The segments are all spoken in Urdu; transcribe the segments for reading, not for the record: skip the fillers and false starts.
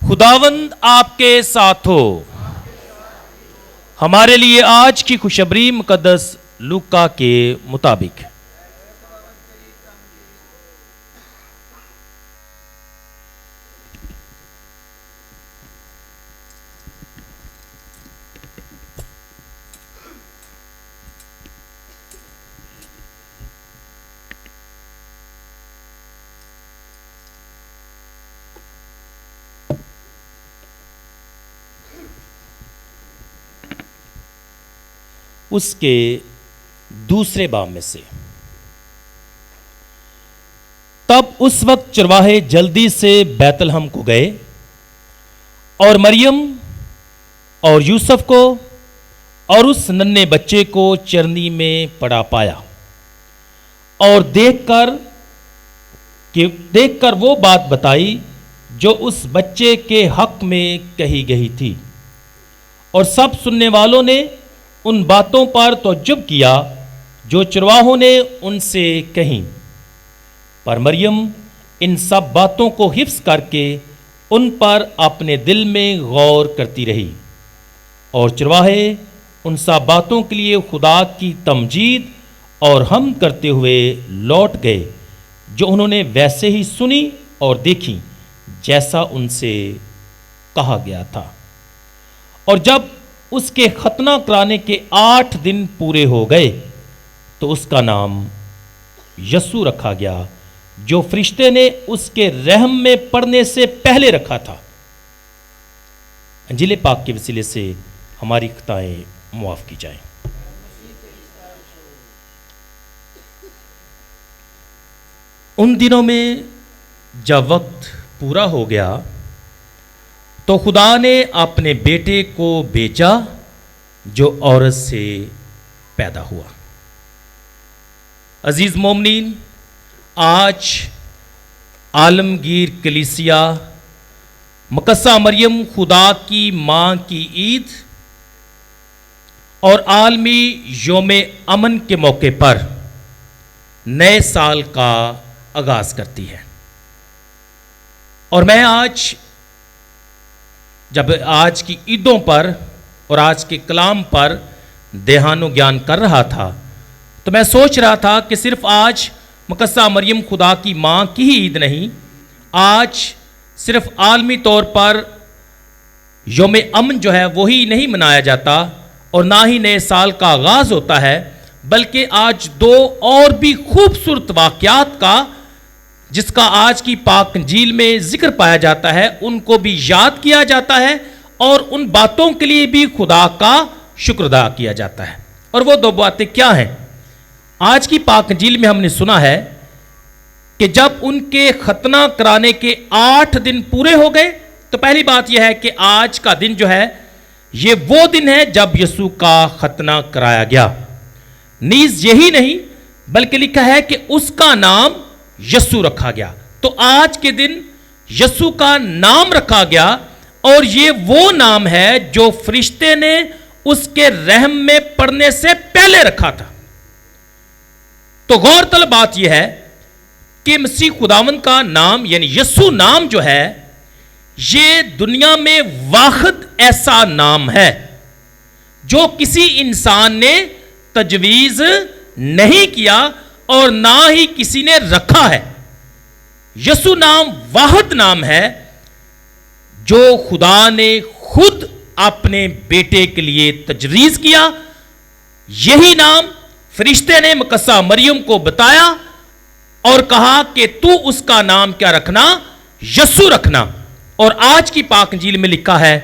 خداوند آپ کے ساتھ ہو۔ ہمارے لیے آج کی خوشخبری مقدس لوکا کے مطابق۔ اس کے دوسرے باب میں سے۔ تب اس وقت چرواہے جلدی سے بیت لحم کو گئے اور مریم اور یوسف کو اور اس ننھے بچے کو چرنی میں پڑا پایا اور دیکھ کر وہ بات بتائی جو اس بچے کے حق میں کہی گئی تھی، اور سب سننے والوں نے ان باتوں پر تعجب کیا جو چرواہوں نے ان سے کہیں، پر مریم ان سب باتوں کو حفظ کر کے ان پر اپنے دل میں غور کرتی رہی، اور چرواہے ان سب باتوں کے لیے خدا کی تمجید اور حمد کرتے ہوئے لوٹ گئے جو انہوں نے ویسے ہی سنی اور دیکھی جیسا ان سے کہا گیا تھا۔ اور جب اس کے ختنہ کرانے کے 8 دن پورے ہو گئے تو اس کا نام یسوع رکھا گیا، جو فرشتے نے اس کے رحم میں پڑنے سے پہلے رکھا تھا۔ انجیل پاک کے وسیلے سے ہماری خطائیں معاف کی جائیں۔ ان دنوں میں جب وقت پورا ہو گیا تو خدا نے اپنے بیٹے کو بھیجا جو عورت سے پیدا ہوا۔ عزیز مومنین، آج عالمگیر کلیسیا مقدسہ مریم خدا کی ماں کی عید اور عالمی یوم امن کے موقع پر نئے سال کا آغاز کرتی ہے، اور میں جب آج کی عیدوں پر اور آج کے کلام پر دھیان و گیان کر رہا تھا تو میں سوچ رہا تھا کہ صرف آج مقدسہ مریم خدا کی ماں کی ہی عید نہیں، آج صرف عالمی طور پر یوم امن جو ہے وہی نہیں منایا جاتا اور نہ ہی نئے سال کا آغاز ہوتا ہے، بلکہ آج 2 اور بھی خوبصورت واقعات کا جس کا آج کی پاک انجیل میں ذکر پایا جاتا ہے ان کو بھی یاد کیا جاتا ہے، اور ان باتوں کے لیے بھی خدا کا شکر ادا کیا جاتا ہے۔ اور وہ 2 باتیں کیا ہیں؟ آج کی پاک انجیل میں ہم نے سنا ہے کہ جب ان کے ختنہ کرانے کے 8 دن پورے ہو گئے تو پہلی بات یہ ہے کہ آج کا دن جو ہے یہ وہ دن ہے جب یسوع کا ختنہ کرایا گیا۔ نیز یہی نہیں بلکہ لکھا ہے کہ اس کا نام یسوع رکھا گیا۔ تو آج کے دن یسوع کا نام رکھا گیا، اور یہ وہ نام ہے جو فرشتے نے اس کے رحم میں پڑنے سے پہلے رکھا تھا۔ تو غور طلب بات یہ ہے کہ مسیح خداوند کا نام یعنی یسوع نام جو ہے یہ دنیا میں واحد ایسا نام ہے جو کسی انسان نے تجویز نہیں کیا اور نہ ہی کسی نے رکھا ہے۔ یسوع نام واحد نام ہے جو خدا نے خود اپنے بیٹے کے لیے تجویز کیا۔ یہی نام فرشتے نے مقدسہ مریم کو بتایا اور کہا کہ تو اس کا نام کیا رکھنا؟ یسوع رکھنا۔ اور آج کی پاک انجیل میں لکھا ہے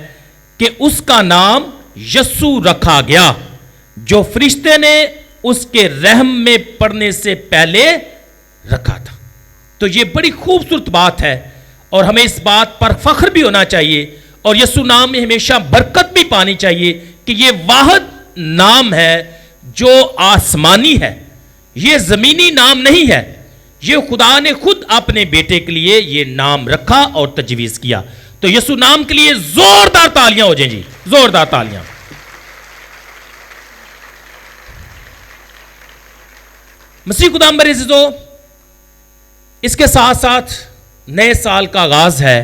کہ اس کا نام یسوع رکھا گیا جو فرشتے نے اس کے رحم میں پڑنے سے پہلے رکھا تھا۔ تو یہ بڑی خوبصورت بات ہے اور ہمیں اس بات پر فخر بھی ہونا چاہیے، اور یسوع نام میں ہمیشہ برکت بھی پانی چاہیے کہ یہ واحد نام ہے جو آسمانی ہے، یہ زمینی نام نہیں ہے۔ یہ خدا نے خود اپنے بیٹے کے لیے یہ نام رکھا اور تجویز کیا۔ تو یسوع نام کے لیے زوردار تالیاں ہو جائیں جی، زوردار تالیاں۔ مسیح خدا عزیزو، اس کے ساتھ ساتھ نئے سال کا آغاز ہے،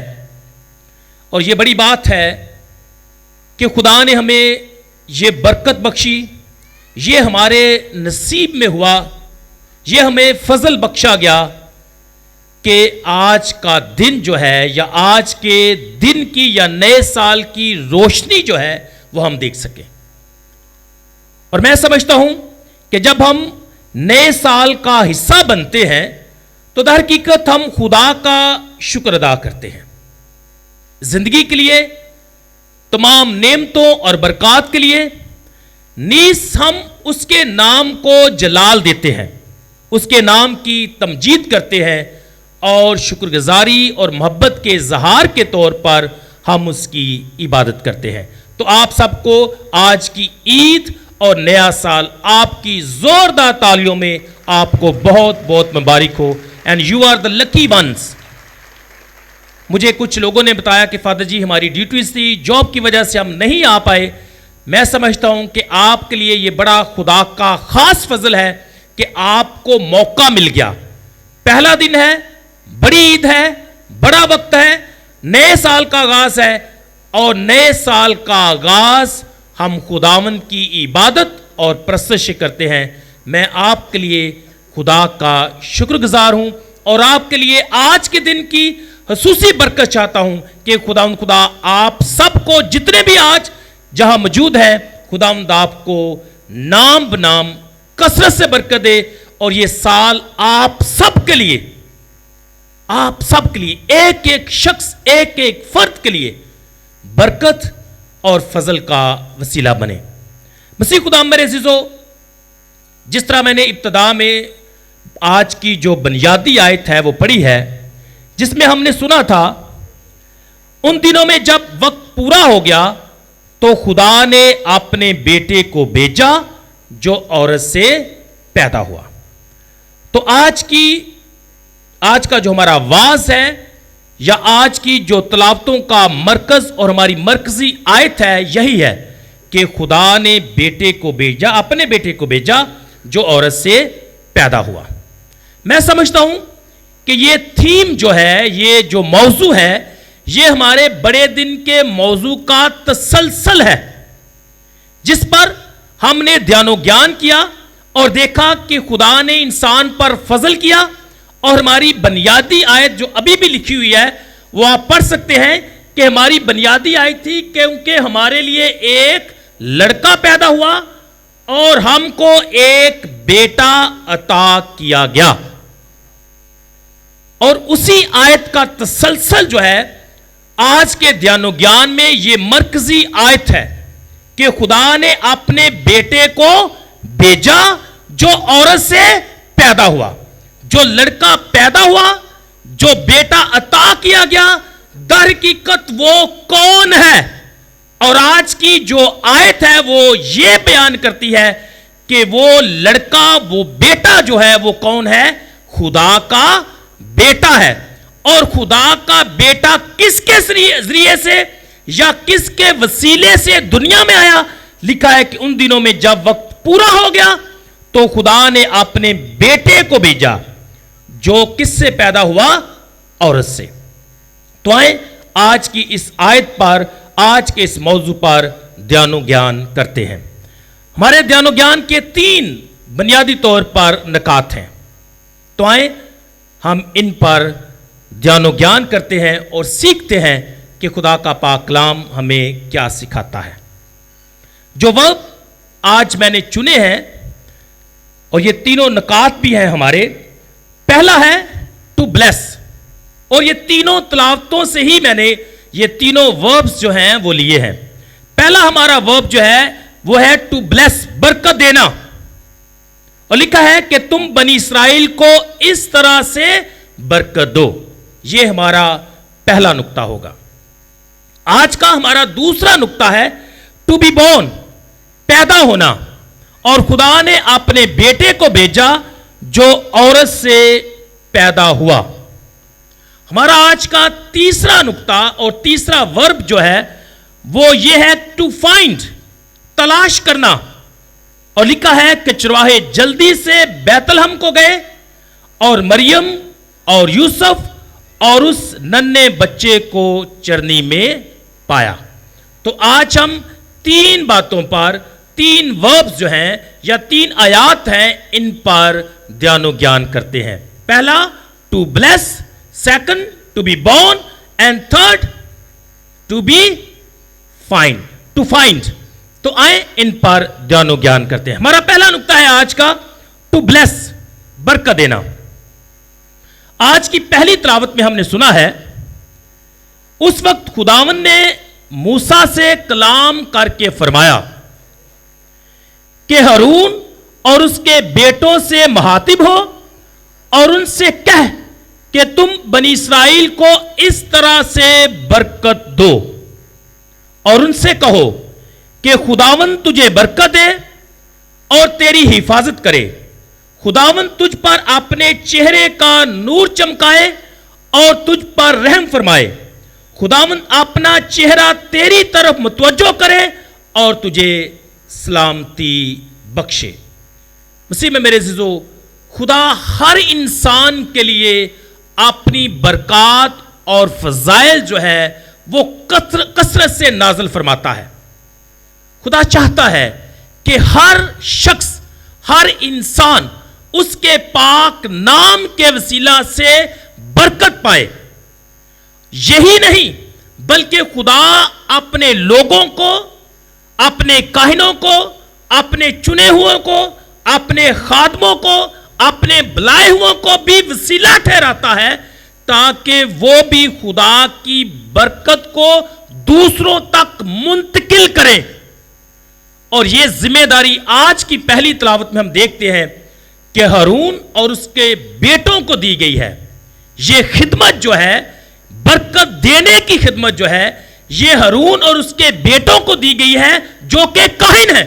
اور یہ بڑی بات ہے کہ خدا نے ہمیں یہ برکت بخشی، یہ ہمارے نصیب میں ہوا، یہ ہمیں فضل بخشا گیا کہ آج کا دن جو ہے، یا آج کے دن کی یا نئے سال کی روشنی جو ہے وہ ہم دیکھ سکیں۔ اور میں سمجھتا ہوں کہ جب ہم نئے سال کا حصہ بنتے ہیں تو در حقیقت ہم خدا کا شکر ادا کرتے ہیں، زندگی کے لیے، تمام نعمتوں اور برکات کے لیے، نیز ہم اس کے نام کو جلال دیتے ہیں، اس کے نام کی تمجید کرتے ہیں، اور شکر گزاری اور محبت کے اظہار کے طور پر ہم اس کی عبادت کرتے ہیں۔ تو آپ سب کو آج کی عید اور نیا سال آپ کی زوردار تالیوں میں آپ کو بہت بہت مبارک ہو، and you are the lucky ones. مجھے کچھ لوگوں نے بتایا کہ فادر جی ہماری ڈیوٹیز تھی، جاب کی وجہ سے ہم نہیں آ پائے۔ میں سمجھتا ہوں کہ آپ کے لیے یہ بڑا خدا کا خاص فضل ہے کہ آپ کو موقع مل گیا۔ پہلا دن ہے، بڑی عید ہے، بڑا وقت ہے، نئے سال کا آغاز ہے، اور نئے سال کا آغاز ہم خداوند کی عبادت اور پرستش کرتے ہیں۔ میں آپ کے لیے خدا کا شکر گزار ہوں، اور آپ کے لیے آج کے دن کی خصوصی برکت چاہتا ہوں کہ خداوند خدا آپ سب کو، جتنے بھی آج جہاں موجود ہیں، خداوند آپ کو نام بنام کثرت سے برکت دے، اور یہ سال آپ سب کے لیے، آپ سب کے لیے، ایک ایک شخص، ایک ایک فرد کے لیے برکت اور فضل کا وسیلہ بنے۔ مسیح خدا میرے عزیزو، جس طرح میں نے ابتدا میں آج کی جو بنیادی آیت ہے وہ پڑھی ہے، جس میں ہم نے سنا تھا ان دنوں میں جب وقت پورا ہو گیا تو خدا نے اپنے بیٹے کو بھیجا جو عورت سے پیدا ہوا۔ تو آج کا جو ہمارا واز ہے، یا آج کی جو تلاوتوں کا مرکز اور ہماری مرکزی آیت ہے، یہی ہے کہ خدا نے بیٹے کو بھیجا، اپنے بیٹے کو بھیجا جو عورت سے پیدا ہوا۔ میں سمجھتا ہوں کہ یہ تھیم جو ہے، یہ جو موضوع ہے، یہ ہمارے بڑے دن کے موضوع کا تسلسل ہے، جس پر ہم نے دھیان و گیان کیا اور دیکھا کہ خدا نے انسان پر فضل کیا۔ اور ہماری بنیادی آیت جو ابھی بھی لکھی ہوئی ہے وہ آپ پڑھ سکتے ہیں کہ ہماری بنیادی آیت تھی کیونکہ ہمارے لیے ایک لڑکا پیدا ہوا اور ہم کو ایک بیٹا عطا کیا گیا۔ اور اسی آیت کا تسلسل جو ہے آج کے دھیان و گیان میں یہ مرکزی آیت ہے کہ خدا نے اپنے بیٹے کو بھیجا جو عورت سے پیدا ہوا، جو لڑکا پیدا ہوا، جو بیٹا عطا کیا گیا، در حقیقت وہ کون ہے؟ اور آج کی جو آیت ہے وہ یہ بیان کرتی ہے کہ وہ لڑکا، وہ بیٹا جو ہے وہ کون ہے؟ خدا کا بیٹا ہے۔ اور خدا کا بیٹا کس کے ذریعے سے یا کس کے وسیلے سے دنیا میں آیا؟ لکھا ہے کہ ان دنوں میں جب وقت پورا ہو گیا تو خدا نے اپنے بیٹے کو بھیجا جو کس سے پیدا ہوا؟ عورت سے۔ تو آئیں آج کی اس آیت پر، آج کے اس موضوع پر دھیان و گیان کرتے ہیں۔ ہمارے دھیان و گیان کے 3 بنیادی طور پر نکات ہیں، تو آئیں ہم ان پر دھیان و گیان کرتے ہیں اور سیکھتے ہیں کہ خدا کا پاک کلام ہمیں کیا سکھاتا ہے۔ جو ورب آج میں نے چنے ہیں، اور یہ تینوں نکات بھی ہیں ہمارے، پہلا ہے ٹو بلیس، اور یہ تینوں تلاوتوں سے ہی میں نے یہ تینوں وربز جو ہیں وہ لیے ہیں۔ پہلا ہمارا ورب جو ہے وہ ہے ٹو بلیس، برکت دینا، اور لکھا ہے کہ تم بنی اسرائیل کو اس طرح سے برکت دو۔ یہ ہمارا پہلا نقطہ ہوگا۔ آج کا ہمارا دوسرا نقطہ ہے ٹو بی بورن، پیدا ہونا، اور خدا نے اپنے بیٹے کو بھیجا جو عورت سے پیدا ہوا۔ ہمارا آج کا تیسرا نقطہ اور تیسرا ورب جو ہے وہ یہ ہے ٹو فائنڈ، تلاش کرنا، اور لکھا ہے کہ چرواہے جلدی سے بیت لحم کو گئے اور مریم اور یوسف اور اس ننھے بچے کو چرنی میں پایا۔ تو آج ہم 3 باتوں پر 3 وربز جو ہیں یا 3 آیات ہیں ان پر دھیان و گیان کرتے ہیں۔ پہلا to bless, second to be born and third to be find, to find. تو آئیں ان پر دھیان و گیان کرتے ہیں۔ ہمارا پہلا نقطہ ہے آج کا ٹو بلیس، برکت دینا۔ آج کی پہلی تلاوت میں ہم نے سنا ہے اس وقت خداوند نے موسیٰ سے کلام کر کے فرمایا کہ ہارون اور اس کے بیٹوں سے مخاطب ہو اور ان سے کہہ کہ تم بنی اسرائیل کو اس طرح سے برکت دو، اور ان سے کہو کہ خداوند تجھے برکت دے اور تیری حفاظت کرے، خداوند تجھ پر اپنے چہرے کا نور چمکائے اور تجھ پر رحم فرمائے، خداوند اپنا چہرہ تیری طرف متوجہ کرے اور تجھے سلامتی بخشے۔ مسیح میں میرے عزیزو، خدا ہر انسان کے لیے اپنی برکات اور فضائل جو ہے وہ کثرت سے نازل فرماتا ہے۔ خدا چاہتا ہے کہ ہر شخص، ہر انسان اس کے پاک نام کے وسیلہ سے برکت پائے۔ یہی نہیں بلکہ خدا اپنے لوگوں کو، اپنے کاہنوں کو، اپنے چنے ہوئے کو، اپنے خادموں کو، اپنے بلائے ہوئے کو بھی وسیلہ ٹھہراتا ہے تاکہ وہ بھی خدا کی برکت کو دوسروں تک منتقل کریں۔ اور یہ ذمہ داری آج کی پہلی تلاوت میں ہم دیکھتے ہیں کہ ہارون اور اس کے بیٹوں کو دی گئی ہے۔ یہ خدمت جو ہے، برکت دینے کی خدمت جو ہے، یہ ہارون اور اس کے بیٹوں کو دی گئی ہے جو کہ کاہن ہیں۔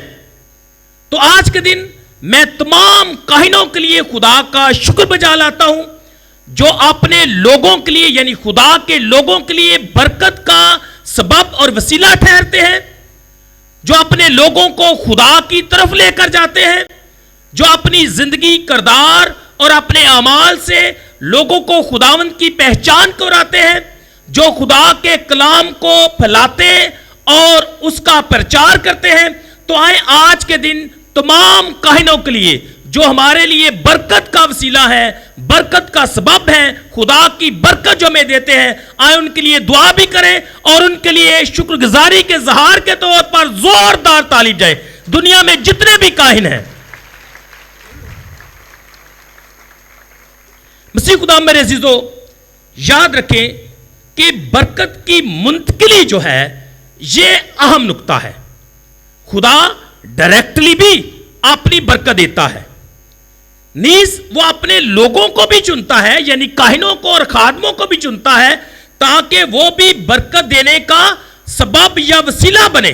تو آج کے دن میں تمام کاہنوں کے لیے خدا کا شکر بجا لاتا ہوں جو اپنے لوگوں کے لیے، یعنی خدا کے لوگوں کے لیے برکت کا سبب اور وسیلہ ٹھہرتے ہیں، جو اپنے لوگوں کو خدا کی طرف لے کر جاتے ہیں، جو اپنی زندگی، کردار اور اپنے اعمال سے لوگوں کو خداوند کی پہچان کراتے ہیں، جو خدا کے کلام کو پھیلاتے اور اس کا پرچار کرتے ہیں۔ تو آئیں آج کے دن تمام کاہنوں کے لیے جو ہمارے لیے برکت کا وسیلہ ہے، برکت کا سبب ہے، خدا کی برکت جو ہمیں دیتے ہیں، آئیں ان کے لیے دعا بھی کریں اور ان کے لیے شکر گزاری کے اظہار کے طور پر زوردار تالی جائے۔ دنیا میں جتنے بھی کاہن ہیں، مسیح خدا میرے عزیزو، یاد رکھیں کہ برکت کی منتقلی جو ہے یہ اہم نقطہ ہے۔ خدا ڈائریکٹلی بھی اپنی برکت دیتا ہے، نیز وہ اپنے لوگوں کو بھی چنتا ہے، یعنی کاہنوں کو اور خادموں کو بھی چنتا ہے تاکہ وہ بھی برکت دینے کا سبب یا وسیلہ بنے۔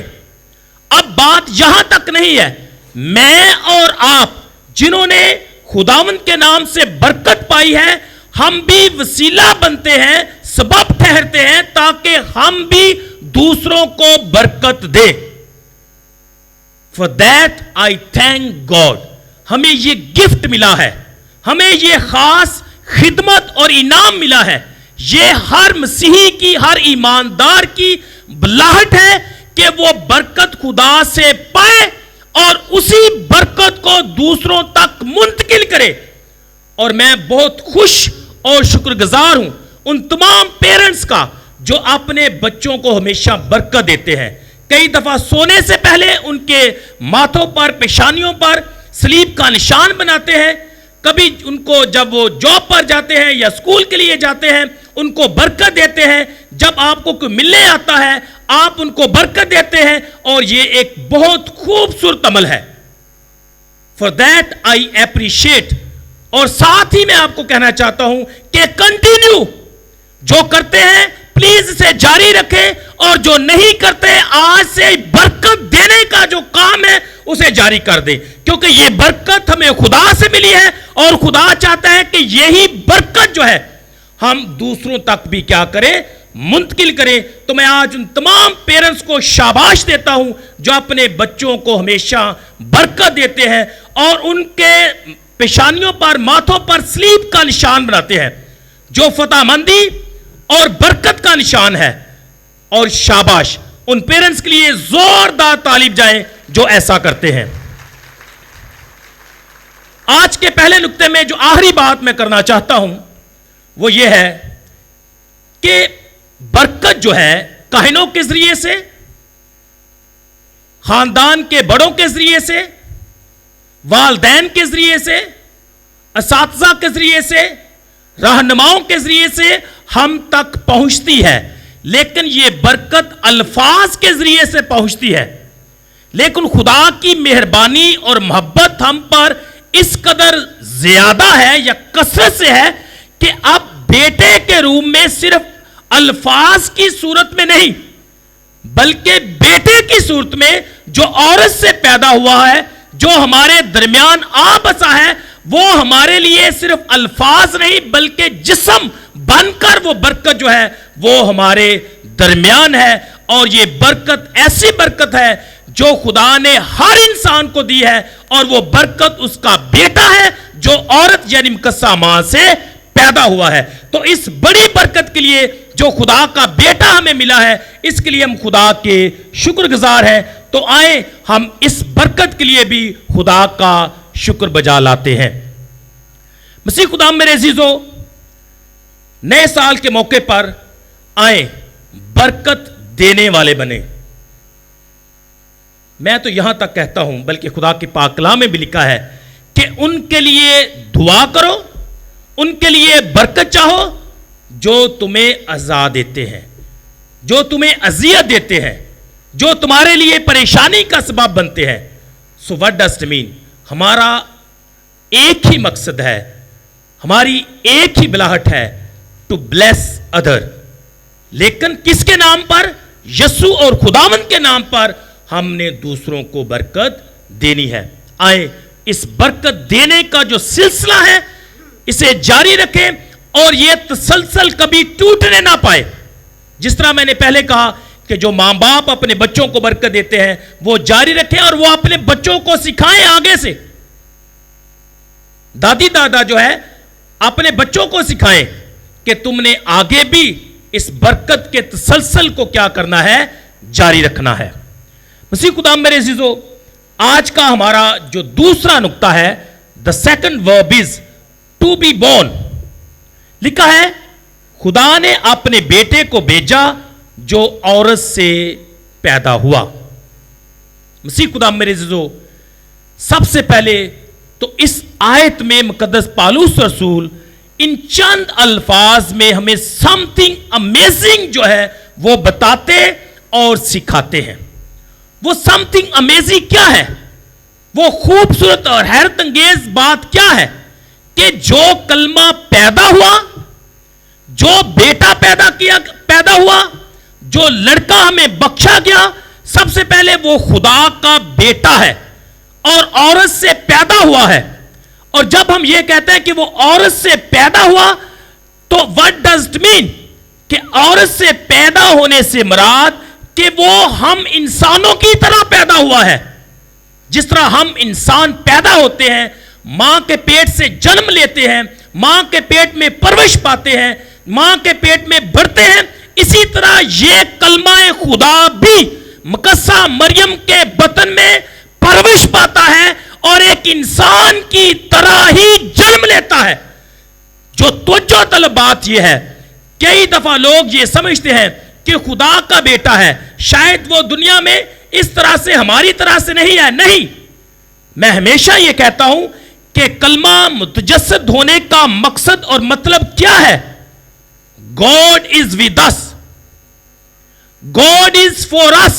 اب بات یہاں تک نہیں ہے، میں اور آپ جنہوں نے خداوند کے نام سے برکت پائی ہے، ہم بھی وسیلہ بنتے ہیں، سبب ٹھہرتے ہیں تاکہ ہم بھی دوسروں کو برکت دیں۔ For that I thank God۔ ہمیں یہ گفٹ ملا ہے، ہمیں یہ خاص خدمت اور انعام ملا ہے۔ یہ ہر مسیحی کی، ہر ایماندار کی بلاہٹ ہے کہ وہ برکت خدا سے پائے اور اسی برکت کو دوسروں تک منتقل کرے۔ اور میں بہت خوش اور شکر گزار ہوں ان تمام پیرنٹس کا جو اپنے بچوں کو ہمیشہ برکت دیتے ہیں۔ کئی دفعہ سونے سے پہلے ان کے ماتھوں پر، پیشانیوں پر صلیب کا نشان بناتے ہیں، کبھی ان کو جب وہ جاب پر جاتے ہیں یا اسکول کے لیے جاتے ہیں ان کو برکت دیتے ہیں، جب آپ کو کوئی ملنے آتا ہے آپ ان کو برکت دیتے ہیں، اور یہ ایک بہت خوبصورت عمل ہے۔ For that I appreciate۔ اور ساتھ ہی میں آپ کو کہنا چاہتا ہوں کہ کنٹینیو، جو کرتے ہیں پلیز اسے جاری رکھیں، اور جو نہیں کرتے آج سے برکت دینے کا جو کام ہے اسے جاری کر دیں، کیونکہ یہ برکت ہمیں خدا سے ملی ہے اور خدا چاہتا ہے کہ یہی برکت جو ہے ہم دوسروں تک بھی کیا کریں، منتقل کریں۔ تو میں آج ان تمام پیرنٹس کو شاباش دیتا ہوں جو اپنے بچوں کو ہمیشہ برکت دیتے ہیں اور ان کے پیشانیوں پر، ماتھوں پر صلیب کا نشان بناتے ہیں۔ جو فتح مندی اور برکت کا نشان ہے. اور شاباش ان پیرنٹس کے لیے زوردار تالیب جائیں جو ایسا کرتے ہیں. آج کے پہلے نقطے میں جو آخری بات میں کرنا چاہتا ہوں وہ یہ ہے کہ برکت جو ہے کاہنوں کے ذریعے سے، خاندان کے بڑوں کے ذریعے سے، والدین کے ذریعے سے، اساتذہ کے ذریعے سے، رہنماؤں کے ذریعے سے ہم تک پہنچتی ہے. لیکن یہ برکت الفاظ کے ذریعے سے پہنچتی ہے. لیکن خدا کی مہربانی اور محبت ہم پر اس قدر زیادہ ہے یا کثرت سے ہے کہ اب بیٹے کے روپ میں صرف الفاظ کی صورت میں نہیں بلکہ بیٹے کی صورت میں جو عورت سے پیدا ہوا ہے، جو ہمارے درمیان آ بسا ہے، وہ ہمارے لیے صرف الفاظ نہیں بلکہ جسم بن کر وہ برکت جو ہے وہ ہمارے درمیان ہے. اور یہ برکت ایسی برکت ہے جو خدا نے ہر انسان کو دی ہے، اور وہ برکت اس کا بیٹا ہے جو عورت یعنی مقدسہ ماں سے پیدا ہوا ہے. تو اس بڑی برکت کے لیے جو خدا کا بیٹا ہمیں ملا ہے، اس کے لیے ہم خدا کے شکر گزار ہیں. تو آئیں ہم اس برکت کے لیے بھی خدا کا شکر بجا لاتے ہیں. مسیح خدا میرے عزیزو، نئے سال کے موقع پر آئیں برکت دینے والے بنے. میں تو یہاں تک کہتا ہوں بلکہ خدا کے پاک کلام میں بھی لکھا ہے کہ ان کے لیے دعا کرو، ان کے لیے برکت چاہو جو تمہیں عزا دیتے ہیں، جو تمہیں اذیت دیتے ہیں، جو تمہارے لیے پریشانی کا سبب بنتے ہیں. سو what does it mean؟ ہمارا ایک ہی مقصد ہے، ہماری ایک ہی بلاہٹ ہے ٹو بلیس ادر. لیکن کس کے نام پر؟ یسوع اور خداوند کے نام پر ہم نے دوسروں کو برکت دینی ہے. آئیں اس برکت دینے کا جو سلسلہ ہے اسے جاری رکھیں اور یہ تسلسل کبھی ٹوٹنے نہ پائے. جس طرح میں نے پہلے کہا کہ جو ماں باپ اپنے بچوں کو برکت دیتے ہیں وہ جاری رکھیں اور وہ اپنے بچوں کو سکھائیں آگے سے. دادی دادا جو ہے اپنے بچوں کو سکھائیں کہ تم نے آگے بھی اس برکت کے تسلسل کو کیا کرنا ہے؟ جاری رکھنا ہے. مسیح خدا میرے عزیزو، آج کا ہمارا جو دوسرا نقطہ ہے the second verb is to be born. لکھا ہے خدا نے اپنے بیٹے کو بھیجا جو عورت سے پیدا ہوا. مسیح خدا میرے عزیزو، سب سے پہلے تو اس آیت میں مقدس پالوس رسول ان چند الفاظ میں ہمیں something amazing جو ہے وہ بتاتے اور سکھاتے ہیں. وہ something amazing کیا ہے؟ وہ خوبصورت اور حیرت انگیز بات کیا ہے کہ جو کلمہ پیدا ہوا، جو بیٹا پیدا ہوا، جو لڑکا ہمیں بخشا گیا، سب سے پہلے وہ خدا کا بیٹا ہے اور عورت سے پیدا ہوا ہے. اور جب ہم یہ کہتے ہیں کہ وہ عورت سے پیدا ہوا تو what does it mean؟ کہ عورت سے پیدا ہونے سے مراد کہ وہ ہم انسانوں کی طرح پیدا ہوا ہے. جس طرح ہم انسان پیدا ہوتے ہیں، ماں کے پیٹ سے جنم لیتے ہیں، ماں کے پیٹ میں پرورش پاتے ہیں، ماں کے پیٹ میں بڑھتے ہیں، اسی طرح یہ کلمہ خدا بھی مقدسہ مریم کے بطن میں پرورش پاتا ہے اور ایک انسان کی طرح ہی جنم لیتا ہے. جو توجہ طلب بات یہ ہے، کئی دفعہ لوگ یہ سمجھتے ہیں کہ خدا کا بیٹا ہے، شاید وہ دنیا میں اس طرح سے ہماری طرح سے نہیں ہے. نہیں، میں ہمیشہ یہ کہتا ہوں کہ کلمہ متجسد ہونے کا مقصد اور مطلب کیا ہے؟ God is with us. God is for us.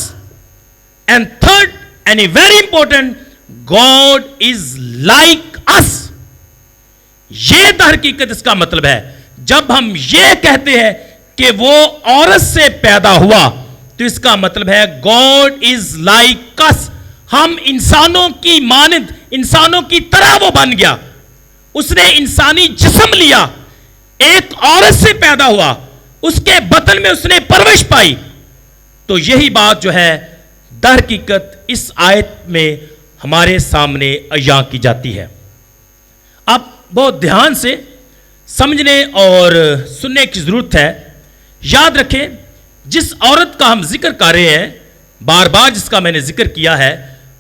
And third and very important, God is like us. یہ در حقیقت اس کا مطلب ہے. جب ہم یہ کہتے ہیں کہ وہ عورت سے پیدا ہوا تو اس کا مطلب ہے God is like us. ہم انسانوں کی مانند، انسانوں کی طرح وہ بن گیا. اس نے انسانی جسم لیا، ایک عورت سے پیدا ہوا، اس کے بطن میں اس نے پرورش پائی. تو یہی بات جو ہے در حقیقت اس آیت میں ہمارے سامنے عیاں کی جاتی ہے. اب بہت دھیان سے سمجھنے اور سننے کی ضرورت ہے یاد رکھیں جس عورت کا ہم ذکر کر رہے ہیں بار بار جس کا میں نے ذکر کیا ہے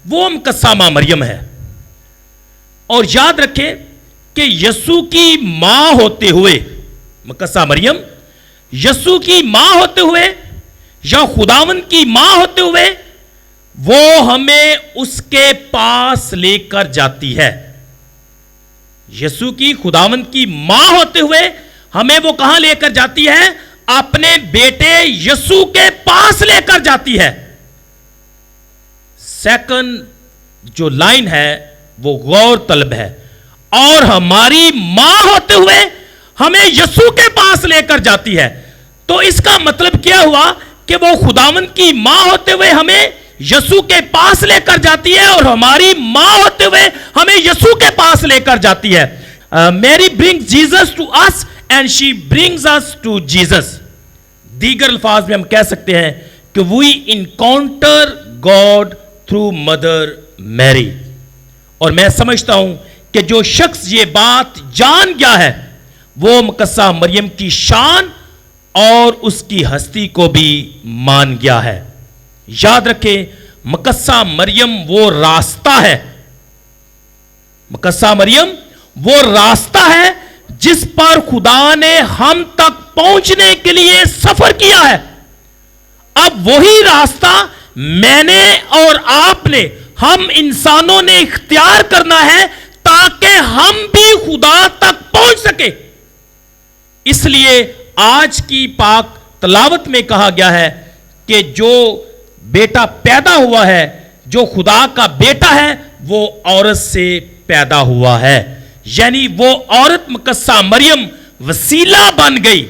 وہ مقدسہ ماں مریم ہے. اور یاد رکھیں کہ یسوع کی ماں ہوتے ہوئے مقدسہ مریم یسوع کی ماں ہوتے ہوئے یا خداوند کی ماں ہوتے ہوئے وہ ہمیں اس کے پاس لے کر جاتی ہے. یسوع کی خداوند کی ماں ہوتے ہوئے ہمیں وہ کہاں لے کر جاتی ہے؟ اپنے بیٹے یسوع کے پاس لے کر جاتی ہے. سیکنڈ جو لائن ہے وہ غور طلب ہے. اور ہماری ماں ہوتے ہوئے ہمیں یسوع کے پاس لے کر جاتی ہے. تو اس کا مطلب کیا ہوا کہ وہ خداوند کی ماں ہوتے ہوئے ہمیں یسوع کے پاس لے کر جاتی ہے اور ہماری ماں ہوتے ہوئے ہمیں یسوع کے پاس لے کر جاتی ہے. Mary brings Jesus to us and she brings us to Jesus. دیگر الفاظ میں ہم کہہ سکتے ہیں کہ we encounter God through mother Mary. اور میں سمجھتا ہوں کہ جو شخص یہ بات جان گیا ہے وہ مقدسہ مریم کی شان اور اس کی ہستی کو بھی مان گیا ہے. یاد رکھیں مقدسہ مریم وہ راستہ ہے. مقدسہ مریم وہ راستہ ہے جس پر خدا نے ہم تک پہنچنے کے لیے سفر کیا ہے. اب وہی راستہ میں نے اور آپ نے ہم انسانوں نے اختیار کرنا ہے تاکہ ہم بھی خدا تک پہنچ سکے. اس لیے آج کی پاک تلاوت میں کہا گیا ہے کہ جو بیٹا پیدا ہوا ہے جو خدا کا بیٹا ہے وہ عورت سے پیدا ہوا ہے. یعنی وہ عورت مقدسہ مریم وسیلہ بن گئی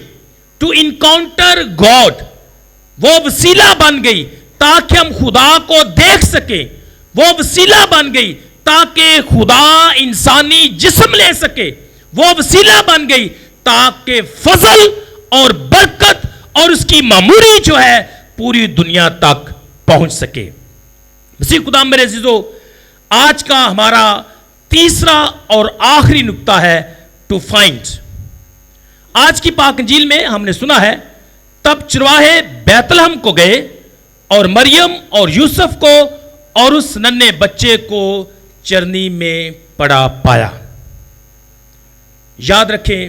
ٹو انکاؤنٹر گاڈ. وہ وسیلہ بن گئی تاکہ ہم خدا کو دیکھ سکیں. وہ وسیلہ بن گئی تاکہ خدا انسانی جسم لے سکے. وہ وسیلہ بن گئی تاکہ فضل اور برکت اور اس کی معموری جو ہے پوری دنیا تک پہنچ سکے. مسیح خدا میرے عزیزو آج کا ہمارا تیسرا اور آخری نقطہ ہے ٹو فائنڈ. آج کی پاک انجیل میں ہم نے سنا ہے تب چرواہے بیت لحم کو گئے اور مریم اور یوسف کو اور اس ننھے بچے کو چرنی میں پڑا پایا. یاد رکھیں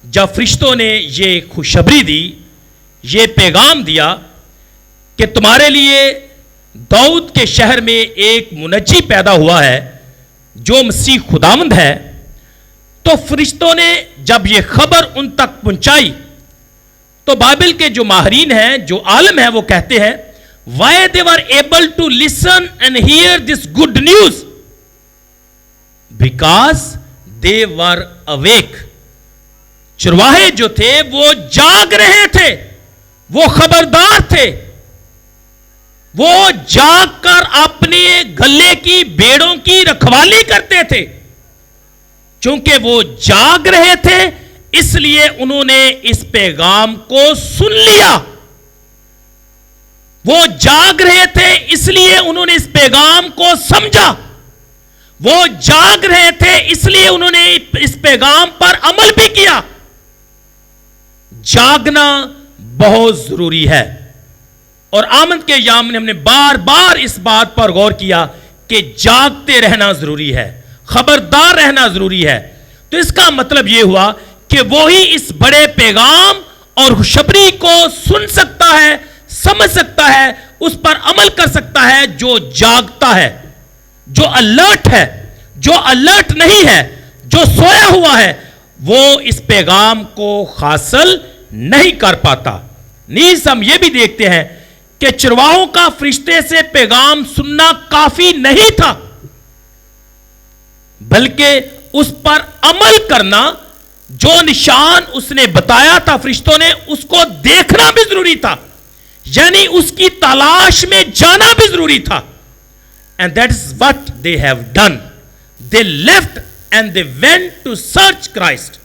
جب فرشتوں نے یہ خوشخبری دی یہ پیغام دیا کہ تمہارے لیے داؤد کے شہر میں ایک منجی پیدا ہوا ہے جو مسیح خداوند ہے تو فرشتوں نے جب یہ خبر ان تک پہنچائی تو بائبل کے جو ماہرین ہیں جو عالم ہیں وہ کہتے ہیں why they were able to listen and hear this good news because they were awake. چرواہے جو تھے وہ جاگ رہے تھے وہ خبردار تھے. وہ جاگ کر اپنے گلے کی بھیڑوں کی رکھوالی کرتے تھے. چونکہ وہ جاگ رہے تھے اس لیے انہوں نے اس پیغام کو سن لیا. وہ جاگ رہے تھے اس لیے انہوں نے اس پیغام کو سمجھا. وہ جاگ رہے تھے اس لیے انہوں نے اس پیغام پر عمل بھی کیا. جاگنا بہت ضروری ہے. اور آمد کے ایام میں ہم نے بار بار اس بات پر غور کیا کہ جاگتے رہنا ضروری ہے, خبردار رہنا ضروری ہے. تو اس کا مطلب یہ ہوا کہ وہی اس بڑے پیغام اور خوشخبری کو سن سکتا ہے, سمجھ سکتا ہے, اس پر عمل کر سکتا ہے جو جاگتا ہے, جو الرٹ ہے. جو الرٹ نہیں ہے, جو سویا ہوا ہے, وہ اس پیغام کو حاصل نہیں کر پاتا. نیز ہم یہ بھی دیکھتے ہیں کہ چرواہوں کا فرشتے سے پیغام سننا کافی نہیں تھا, بلکہ اس پر عمل کرنا, جو نشان اس نے بتایا تھا فرشتوں نے, اس کو دیکھنا بھی ضروری تھا. یعنی اس کی تلاش میں جانا بھی ضروری تھا. And that is what they have done. They left and they went to search Christ.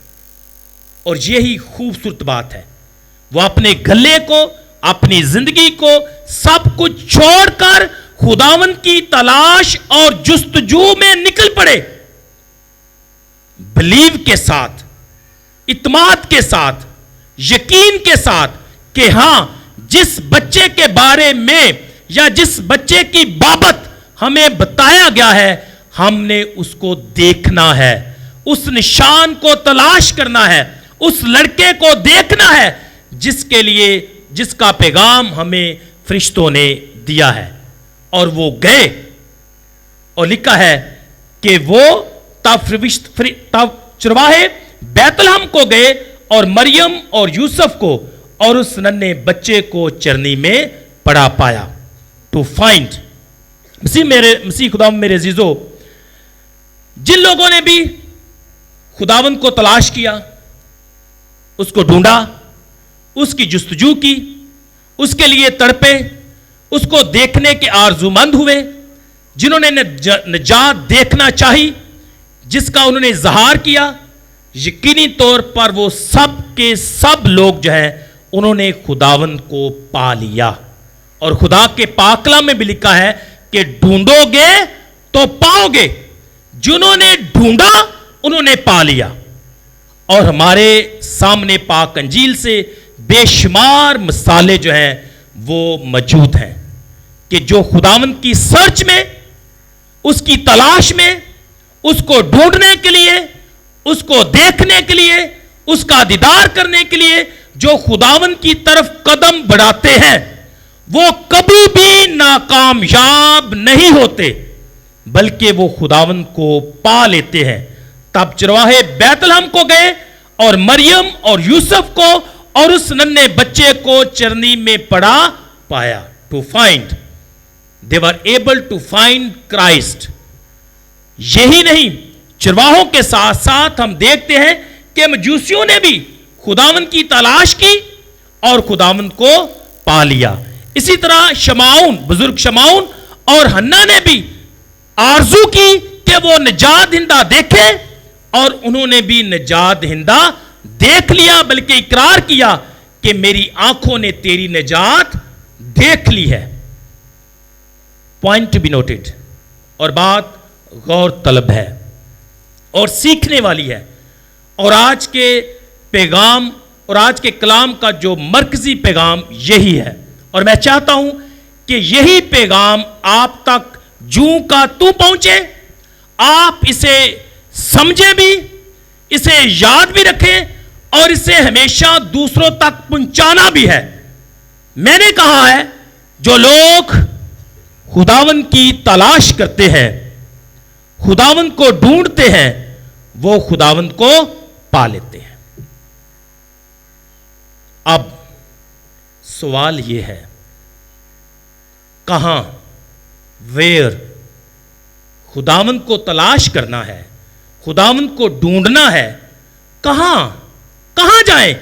اور یہی خوبصورت بات ہے, وہ اپنے گلے کو, اپنی زندگی کو سب کچھ چھوڑ کر خداوند کی تلاش اور جستجو میں نکل پڑے. بلیو کے ساتھ, اعتماد کے ساتھ, یقین کے ساتھ کہ ہاں جس بچے کے بارے میں یا جس بچے کی بابت ہمیں بتایا گیا ہے ہم نے اس کو دیکھنا ہے, اس نشان کو تلاش کرنا ہے, اس لڑکے کو دیکھنا ہے جس کا پیغام ہمیں فرشتوں نے دیا ہے. اور وہ گئے اور لکھا ہے کہ وہ تب چرواہے بیت لحم کو گئے اور مریم اور یوسف کو اور اس ننھے بچے کو چرنی میں پڑا پایا. ٹو فائنڈ مسیح خداوند میرے عزیزو, جن لوگوں نے بھی خداوند کو تلاش کیا, اس کو ڈھونڈا, اس کی جستجو کی, اس کے لیے تڑپے, اس کو دیکھنے کے آرزومند ہوئے, جنہوں نے نجات دیکھنا چاہی, جس کا انہوں نے اظہار کیا, یقینی طور پر وہ سب کے سب لوگ جو ہیں انہوں نے خداوند کو پا لیا. اور خدا کے پاک کلام میں بھی لکھا ہے کہ ڈھونڈو گے تو پاؤ گے, جنہوں نے ڈھونڈا انہوں نے پا لیا. اور ہمارے سامنے پاک انجیل سے بے شمار مثالیں جو ہیں وہ موجود ہیں کہ جو خداوند کی سرچ میں, اس کی تلاش میں, اس کو ڈھونڈنے کے لیے, اس کو دیکھنے کے لیے, اس کا دیدار کرنے کے لیے جو خداوند کی طرف قدم بڑھاتے ہیں وہ کبھی بھی ناکامیاب نہیں ہوتے, بلکہ وہ خداوند کو پا لیتے ہیں. تب چرواہے بیت لحم کو گئے اور مریم اور یوسف کو اور اس ننھے بچے کو چرنی میں پڑا پایا. To find, they were able to find Christ. یہی نہیں, چرواہوں کے ساتھ ساتھ ہم دیکھتے ہیں کہ مجوسیوں نے بھی خداوند کی تلاش کی اور خداوند کو پا لیا. اسی طرح شمعون, بزرگ شمعون اور حنا نے بھی آرزو کی کہ وہ نجات دہندہ دیکھے, اور انہوں نے بھی نجات دہندہ دیکھ لیا, بلکہ اقرار کیا کہ میری آنکھوں نے تیری نجات دیکھ لی ہے. پوائنٹ ٹو بی نوٹڈ, اور بات غور طلب ہے اور سیکھنے والی ہے. اور آج کے پیغام اور آج کے کلام کا جو مرکزی پیغام یہی ہے, اور میں چاہتا ہوں کہ یہی پیغام آپ تک جوں کا تو پہنچے, آپ اسے سمجھیں بھی, اسے یاد بھی رکھیں اور اسے ہمیشہ دوسروں تک پہنچانا بھی ہے. میں نے کہا ہے جو لوگ خداوند کی تلاش کرتے ہیں, خداوند کو ڈھونڈتے ہیں, وہ خداوند کو پا لیتے ہیں. اب سوال یہ ہے, کہاں, ویر, خداوند کو تلاش کرنا ہے, خداوند کو ڈھونڈنا ہے, کہاں جائیں,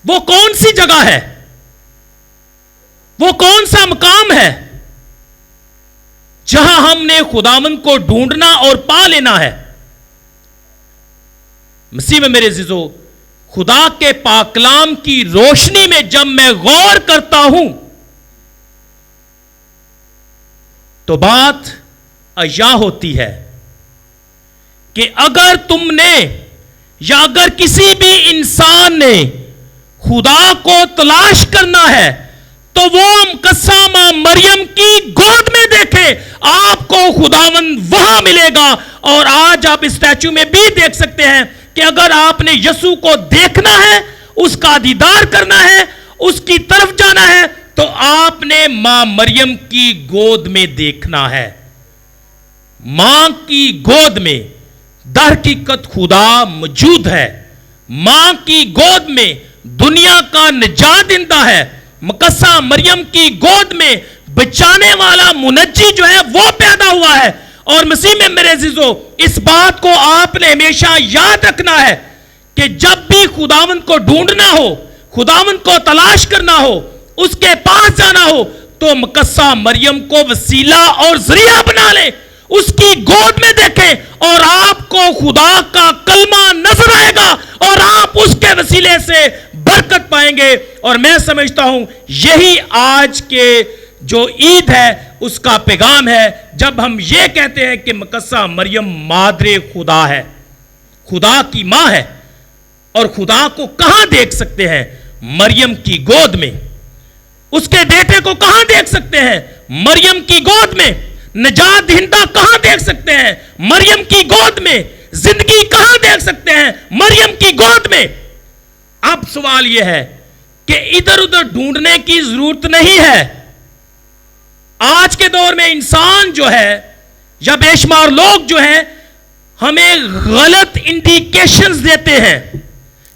وہ کون سی جگہ ہے, وہ کون سا مقام ہے جہاں ہم نے خداوند کو ڈھونڈنا اور پا لینا ہے. مسیح میں میرے عزیزو, خدا کے پاک کلام کی روشنی میں جب میں غور کرتا ہوں تو بات عیاں ہوتی ہے کہ اگر تم نے یا اگر کسی بھی انسان نے خدا کو تلاش کرنا ہے تو وہ مقدسہ مریم کی گود میں دیکھے, آپ کو خداوند وہاں ملے گا. اور آج آپ اس اسٹیچو میں بھی دیکھ سکتے ہیں کہ اگر آپ نے یسوع کو دیکھنا ہے, اس کا دیدار کرنا ہے, اس کی طرف جانا ہے, تو آپ نے ماں مریم کی گود میں دیکھنا ہے. ماں کی گود میں در حقیقت خدا موجود ہے. ماں کی گود میں دنیا کا نجات دہندہ ہے. مقدسہ مریم کی گود میں بچانے والا منجی جو ہے وہ پیدا ہوا ہے. اور مسیح میں میرے عزیزو, اس بات کو آپ نے ہمیشہ یاد رکھنا ہے کہ جب بھی خداوند کو ڈھونڈنا ہو, خداوند کو تلاش کرنا ہو, اس کے پاس جانا ہو, تو مقدسہ مریم کو وسیلہ اور ذریعہ بنا لے, اس کی گود میں دیکھیں اور آپ کو خدا کا کلمہ نظر آئے گا اور آپ اس کے وسیلے سے برکت پائیں گے. اور میں سمجھتا ہوں یہی آج کے جو عید ہے اس کا پیغام ہے, جب ہم یہ کہتے ہیں کہ مقدسہ مریم مادر خدا ہے, خدا کی ماں ہے. اور خدا کو کہاں دیکھ سکتے ہیں؟ مریم کی گود میں. اس کے بیٹے کو کہاں دیکھ سکتے ہیں؟ مریم کی گود میں. نجات دہندہ کہاں دیکھ سکتے ہیں؟ مریم کی گود میں. زندگی کہاں دیکھ سکتے ہیں؟ مریم کی گود میں. اب سوال یہ ہے کہ ادھر ادھر ڈھونڈنے کی ضرورت نہیں ہے. آج کے دور میں انسان جو ہے یا بے شمار لوگ جو ہیں ہمیں غلط انڈیکیشنز دیتے ہیں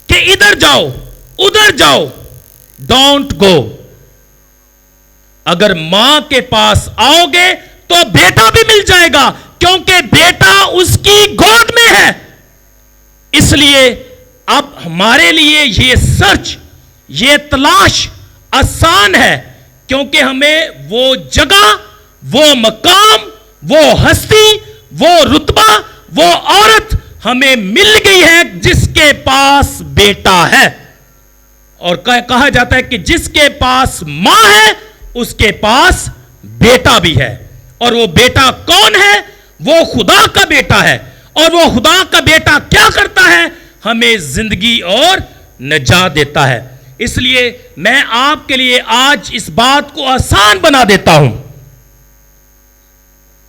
کہ ادھر جاؤ ادھر جاؤ. Don't go. اگر ماں کے پاس آؤ گے تو بیٹا بھی مل جائے گا, کیونکہ بیٹا اس کی گود میں ہے. اس لیے اب ہمارے لیے یہ سرچ, یہ تلاش آسان ہے, کیونکہ ہمیں وہ جگہ, وہ مقام, وہ ہستی, وہ رتبہ, وہ عورت ہمیں مل گئی ہے جس کے پاس بیٹا ہے. اور کہا جاتا ہے کہ جس کے پاس ماں ہے اس کے پاس بیٹا بھی ہے. اور وہ بیٹا کون ہے؟ وہ خدا کا بیٹا ہے. اور وہ خدا کا بیٹا کیا کرتا ہے؟ ہمیں زندگی اور نجات دیتا ہے. اس لیے میں آپ کے لیے آج اس بات کو آسان بنا دیتا ہوں.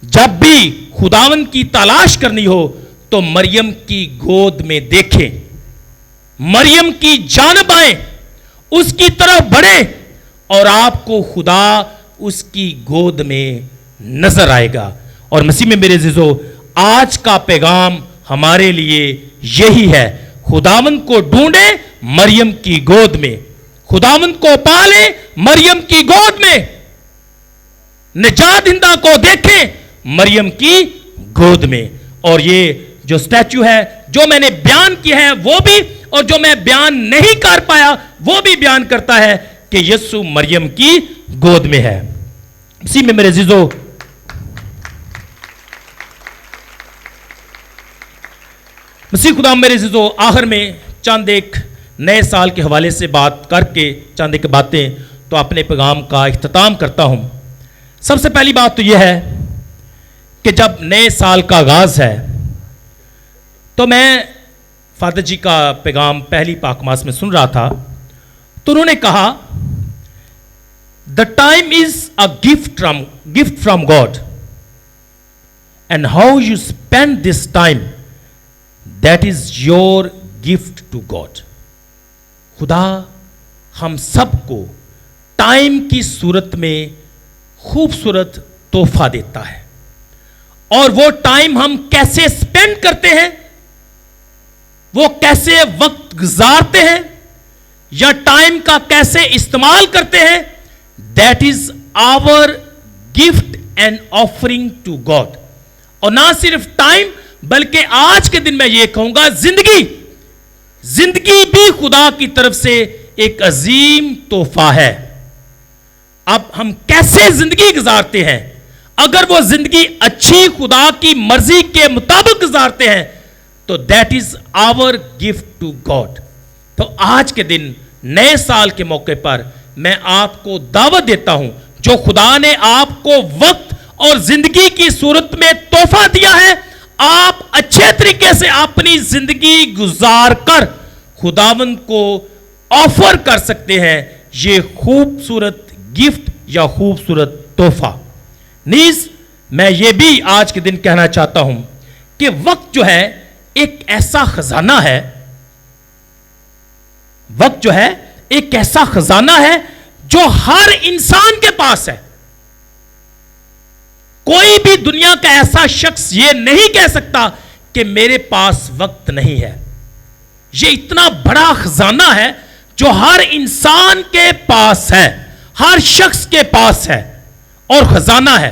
جب بھی خداوند کی تلاش کرنی ہو تو مریم کی گود میں دیکھیں, مریم کی جانب آئیں, اس کی طرف بڑھیں, اور آپ کو خدا اس کی گود میں نظر آئے گا. اور مسیح میں میرے عزیزو, آج کا پیغام ہمارے لیے یہی ہے. خداوند کو ڈھونڈیں مریم کی گود میں, خداوند کو پالیں مریم کی گود میں, نجات دہندہ کو دیکھیں مریم کی گود میں. اور یہ جو سٹیچو ہے جو میں نے بیان کیا ہے وہ بھی, اور جو میں بیان نہیں کر پایا وہ بھی بیان کرتا ہے کہ یسوع مریم کی گود میں ہے. اسی میں میرے عزیزو, مسیح خدا میرے عزیزو, آخر میں چند ایک نئے سال کے حوالے سے بات کر کے چند ایک باتیں تو اپنے پیغام کا اختتام کرتا ہوں. سب سے پہلی بات تو یہ ہے کہ جب نئے سال کا آغاز ہے تو میں فادر جی کا پیغام پہلی پاکماس میں سن رہا تھا, تو انہوں نے کہا the time is a gift from God, and how you spend this time, that is your gift to God. خدا ہم سب کو ٹائم کی صورت میں خوبصورت تحفہ دیتا ہے, اور وہ ٹائم ہم کیسے سپینڈ کرتے ہیں, وہ کیسے وقت گزارتے ہیں, یا ٹائم کا کیسے استعمال کرتے ہیں, that is our gift and offering to God. اور نہ صرف ٹائم بلکہ آج کے دن میں یہ کہوں گا زندگی بھی خدا کی طرف سے ایک عظیم تحفہ ہے. اب ہم کیسے زندگی گزارتے ہیں, اگر وہ زندگی اچھی خدا کی مرضی کے مطابق گزارتے ہیں تو that is our gift to God. تو آج کے دن نئے سال کے موقع پر میں آپ کو دعوت دیتا ہوں, جو خدا نے آپ کو وقت اور زندگی کی صورت میں تحفہ دیا ہے, آپ اچھے طریقے سے اپنی زندگی گزار کر خداوند کو آفر کر سکتے ہیں یہ خوبصورت گفٹ یا خوبصورت تحفہ. نیز میں یہ بھی آج کے دن کہنا چاہتا ہوں کہ وقت جو ہے ایک ایسا خزانہ ہے, وقت جو ہے ایک ایسا خزانہ ہے جو ہر انسان کے پاس ہے. کوئی بھی دنیا کا ایسا شخص یہ نہیں کہہ سکتا کہ میرے پاس وقت نہیں ہے. یہ اتنا بڑا خزانہ ہے جو ہر انسان کے پاس ہے, ہر شخص کے پاس ہے اور خزانہ ہے.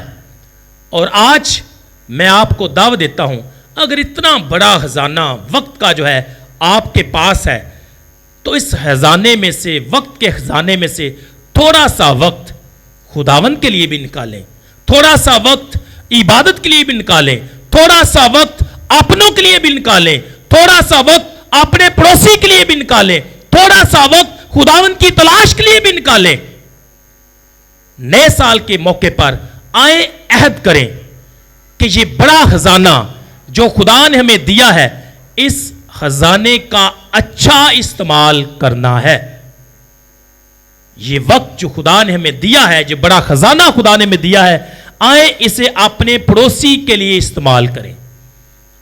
اور آج میں آپ کو دعوت دیتا ہوں, اگر اتنا بڑا خزانہ وقت کا جو ہے آپ کے پاس ہے تو اس خزانے میں سے, وقت کے خزانے میں سے تھوڑا سا وقت خداوند کے لیے بھی نکالیں, تھوڑا سا وقت عبادت کے لیے بھی نکالیں, تھوڑا سا وقت اپنوں کے لیے بھی نکالیں, تھوڑا سا وقت اپنے پڑوسی کے لیے بھی نکالیں, تھوڑا سا وقت خداوند کی تلاش کے لیے بھی نکالیں. نئے سال کے موقع پر آئیں, عہد کریں کہ یہ بڑا خزانہ جو خدا نے ہمیں دیا ہے, اس خزانے کا اچھا استعمال کرنا ہے۔ یہ وقت جو خدا نے ہمیں دیا ہے، جو بڑا خزانہ خدا نے ہمیں دیا ہے، آئیں اسے اپنے پڑوسی کے لیے استعمال کریں۔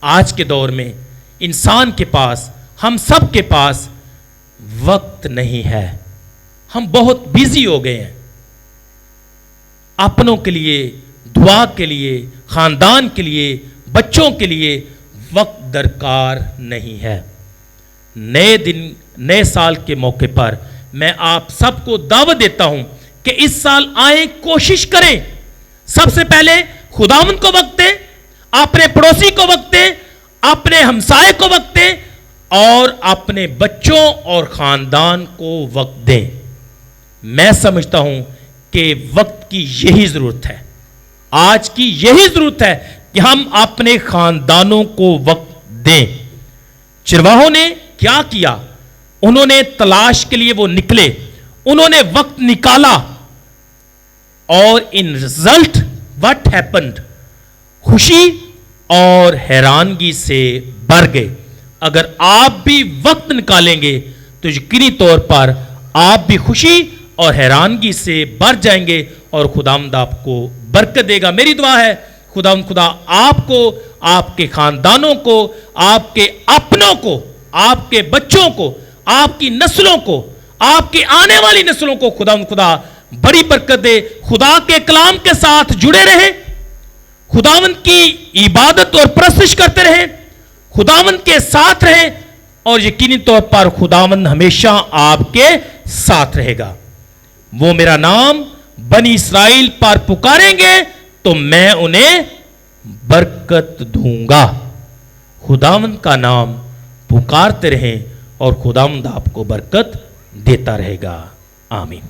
آج کے دور میں انسان کے پاس، ہم سب کے پاس وقت نہیں ہے۔ ہم بہت بیزی ہو گئے ہیں۔ اپنوں کے لیے، دعا کے لیے، خاندان کے لیے، بچوں کے لیے وقت درکار نہیں ہے۔ نئے دن، نئے سال کے موقع پر میں آپ سب کو دعوت دیتا ہوں کہ اس سال آئیں، کوشش کریں، سب سے پہلے خداوند کو وقت دیں، اپنے پڑوسی کو وقت دیں، اپنے ہمسائے کو وقت دیں، اور اپنے بچوں اور خاندان کو وقت دیں۔ میں سمجھتا ہوں کہ وقت کی یہی ضرورت ہے، آج کی یہی ضرورت ہے کہ ہم اپنے خاندانوں کو وقت دیں۔ چرواہوں نے کیا کیا؟ انہوں نے تلاش کے لیے وہ نکلے، انہوں نے وقت نکالا، اور ان رزلٹ واٹ ہیپنڈ، خوشی اور حیرانگی سے بھر گئے۔ اگر آپ بھی وقت نکالیں گے تو یقینی طور پر آپ بھی خوشی اور حیرانگی سے بھر جائیں گے، اور خداوند آپ کو برکت دے گا۔ میری دعا ہے خدا آپ کو، آپ کے خاندانوں کو، آپ کے اپنوں کو، آپ کے بچوں کو، آپ کی نسلوں کو، آپ کی آنے والی نسلوں کو خدا بڑی برکت دے۔ خدا کے کلام کے ساتھ جڑے رہیں، خداوند کی عبادت اور پرستش کرتے رہیں، خداوند کے ساتھ رہیں، اور یقینی طور پر خداوند ہمیشہ آپ کے ساتھ رہے گا۔ وہ میرا نام بنی اسرائیل پر پکاریں گے تو میں انہیں برکت دوں گا۔ خداوند کا نام پکارتے رہیں اور خداوند آپ کو برکت دیتا رہے گا۔ آمین۔